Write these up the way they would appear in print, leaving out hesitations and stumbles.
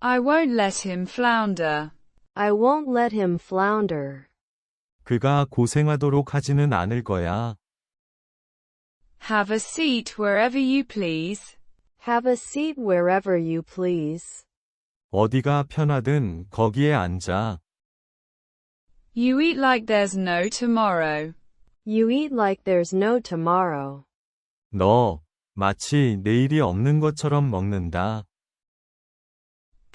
I won't let him flounder. I won't let him flounder. 그가 고생하도록 하지는 않을 거야. Have a seat wherever you please. Have a seat wherever you please. 어디가 편하든 거기에 앉아. You eat like there's no tomorrow. You eat like there's no tomorrow. 너, 마치 내일이 없는 것처럼 먹는다.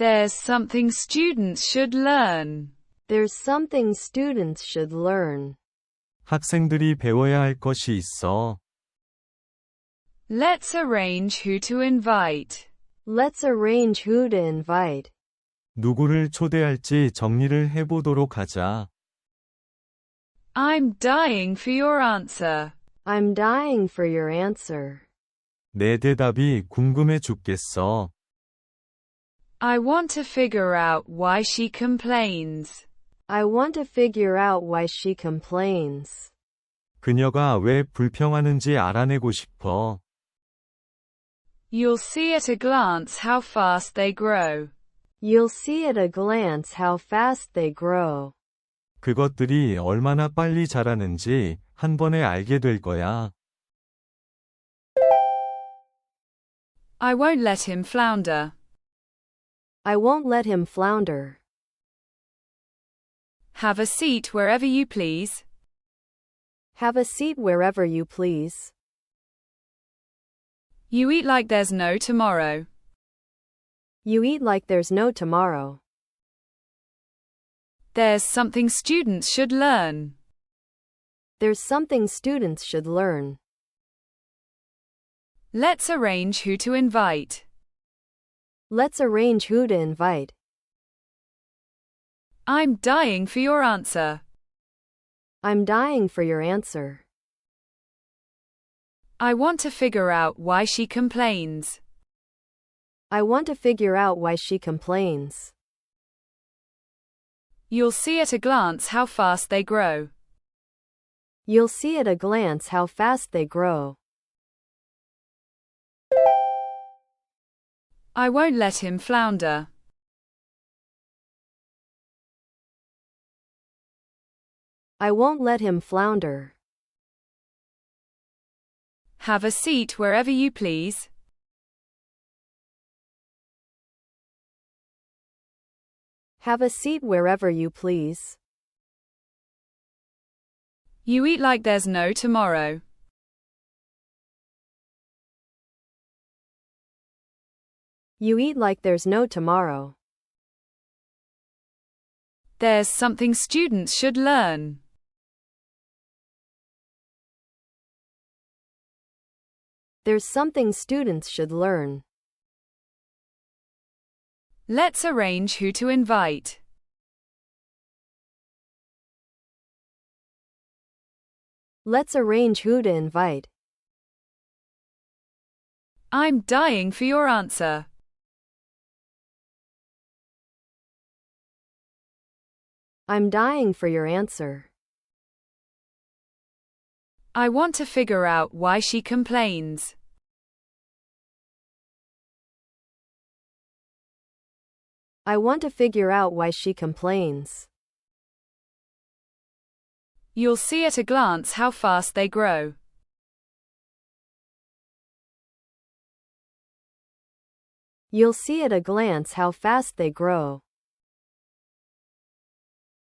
There's something students should learn. There's something students should learn. 학생들이 배워야 할 것이 있어. Let's arrange who to invite. Let's arrange who to invite. 누구를 초대할지 정리를 해보도록 하자. I'm dying for your answer. I'm dying for your answer. 내 대답이 궁금해 죽겠어. I want to figure out why she complains. I want to figure out why she complains. 그녀가 왜 불평하는지 알아내고 싶어. You'll see at a glance how fast they grow. You'll see at a glance how fast they grow. 그것들이 얼마나 빨리 자라는지 한 번에 알게 될 거야. I won't let him flounder. I won't let him flounder. Have a seat wherever you please. Have a seat wherever you please. You eat like there's no tomorrow. You eat like there's no tomorrow. There's something students should learn. There's something students should learn. Let's arrange who to invite. Let's arrange who to invite. I'm dying for your answer. I'm dying for your answer. I want to figure out why she complains. I want to figure out why she complains. You'll see at a glance how fast they grow. You'll see at a glance how fast they grow. I won't let him flounder. I won't let him flounder. Have a seat wherever you please. Have a seat wherever you please. You eat like there's no tomorrow. You eat like there's no tomorrow. There's something students should learn. There's something students should learn. Let's arrange who to invite. Let's arrange who to invite. I'm dying for your answer. I'm dying for your answer. I want to figure out why she complains. I want to figure out why she complains. You'll see at a glance how fast they grow. You'll see at a glance how fast they grow.